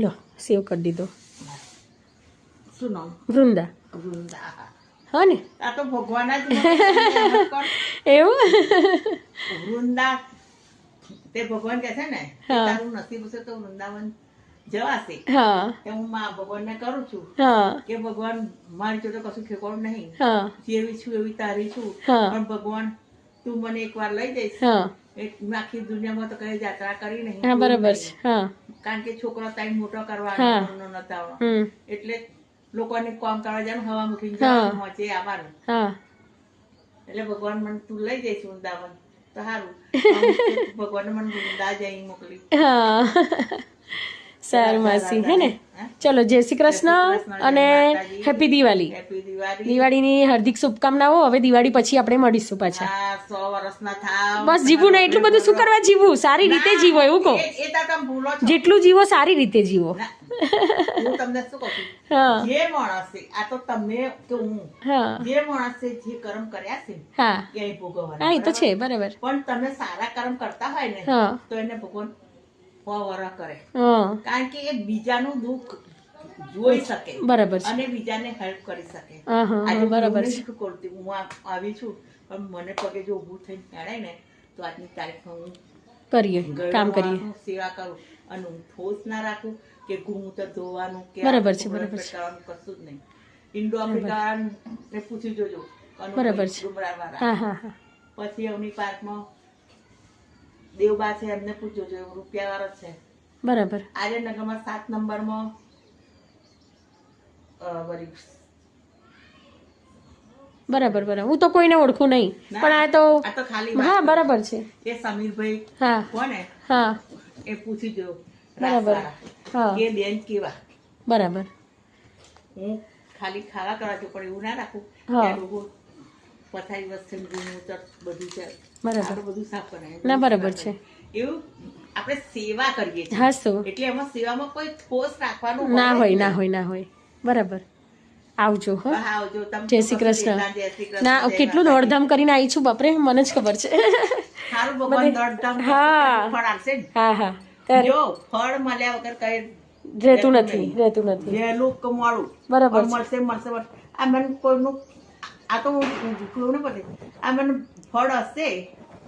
લો સેવ કરી દીધો. શું નામ? વૃંદા. વૃંદા. હા ને આ તો ભગવાન જ એવું. વૃંદા તે ભગવાન કહે છે ને કે હા. તારું નસીબ હશે તો વૃંદાવન જવાશે. હા તે હું માં ભગવાનને કરું છું હા કે ભગવાન મારી જોડે કશું ઠેકાણું નહીં, હા જેવી છું એવી તારી છું, હા. પણ ભગવાન તું મને એકવાર લઈ જઈશ. હા મેં આખી દુનિયામાં તો કઈ યાત્રા કરી નહીં, હા જોયું બરાબર નહીં. છે. હા કારણ કે છોકરો ટાઈમ મોટો હા. કરવાનો નતા આવવાનો. હમ એટલે લોકોને કામ કરવા જવાનું, હવા મૂકીને હા. જવાનું, હોંચે આવવાનું. હા એટલે ભગવાન મને તું લઈ જઈશ વૃંદાવન તો સારું. ભગવાને મને વૃંદા જઈ મોકલી. હા સારું માસી હે ને. ચલો જય શ્રી કૃષ્ણ અને હેપી દિવાળી. હેપી દિવાળી. દિવાળીની હાર્દિક શુભકામનાઓ. હવે દિવાળી પછી આપણે મળીશું પાછા. હા 100 વર્ષના થાવ. બસ જીવવું ને એટલું બધું શું કરવા જીવવું, સારી રીતે જીવો એવું કહો. એ તો તમે ભૂલો છો. જેટલું જીવો સારી રીતે જીવો. ના, હું તમને શું કહું છું, હા જે માણસે આ તો તમે કે હું હા જે માણસે જે કર્મ કર્યા છે હા એ ભોગવવાના. હા એ તો બરાબર? છે બરાબર. પણ તમે સારા કર્મ કરતા હોય ને હા તો એને ભગવાન પવર કરે. હા કારણ કે એ બીજાનું દુઃખ જોઈ શકે બરાબર છે. અને બીજાને હેલ્પ કરી શકે. હા હા આજે હા હું બરાબર એવું છે. નથી કરતી, હું આવી છું પણ મને પગે જો ઊભું થઈને ચડાય ને તો આજની તારીખમાં હું કરીએ કામ કરીએ. ગળવાનું, સેવા કરું અને હું ઠોસ ના રાખું કે ઘૂમતર ધોવાનું કે બરાબર છે, આ બરાબર છે. કરવાનું કશું જ નહીં. ઇન્ડો આફ્રિકાને પૂછી જોજો બરાબર છે. ડુમરાળવાળા. હા હા હા પછી અવની પાર્કમાં દેવબા છે એમને પૂછજો જો રૂપિયાવાળા છે. બરાબર આજે નગરમાં 7 નંબરમાં બરાબર બરાબર. હું તો કોઈને ઓળખું નહીં પણ આ તો આ તો ખાલી હા વાત બરાબર છે. એ સમીરભાઈ હા કોને હા એ પૂછી જો બરાબર. રાસવાળા હા કે બેન કેવા. બરાબર. હું ખાલી ખાવા કરવા છું પણ એવું ના રાખું હા. કે આ લોકો પથારી વસ્તુ બધું છે બરાબર. આપણે બધું સાફ કરાય. ના બરાબર છે. એવું આપણે સેવા કરીએ છીએ હા તો એટલે એમાં સેવામાં કોઈ ઠોસ રાખવાનું ના જ હોય નહીં. ના હોય ના હોય. બરાબર. આવજો હો. હા, આવજો. તમે જય તો શ્રી કશું કૃષ્ણ. દેતા, જય શ્રી કૃષ્ણ, ના જય કેટલું માતાજી. દોડધામ કરીને આવી છું બાપરે, મને જ ખબર છે. સારું ભગવાન બધે- દોડધામ કરશે હા. ત્યારે ફળ આવશે ને. હા હા ત્યારે જો ફળ મળ્યા વગર કઈ રહેતું રહેતું નથી નહીં. રહેતું નથી. વહેલું કે મોડું બરાબર પણ છે. મળશે મળશે મળશે. આ મને કોઈનું આ તો હું ભૂખ્યું ને બધે આ મને ફળ હશે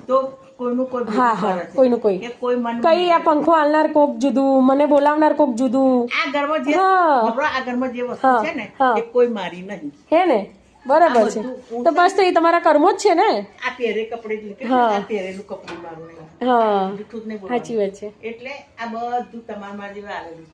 તો કોઈનું કોઈ ભેગું હા હા કરે છે. કોઈનું કોઈ કે કોઈ મન કઈ આ પંખો હાલનાર કોક જુદું, મને બોલાવનાર કોક જુદું. આ ઘરમાં જે હા. ખબર આ ઘરમાં જે વસ્તુ હા, છે ને હા. એ કોઈ મારી નહીં. હે ને બરાબર આ છે. બધું હું તો બસ તો એ તમારા કર્મો જ છે ને. આ પહેરે કપડે જ લીધે હા. આ પહેરેલું કપડું મારું નહીં. હા જૂઠું જ નહીં સાચી બોલવાનું. વાત છે. એટલે આ બધું તમારા જેવા આવેલું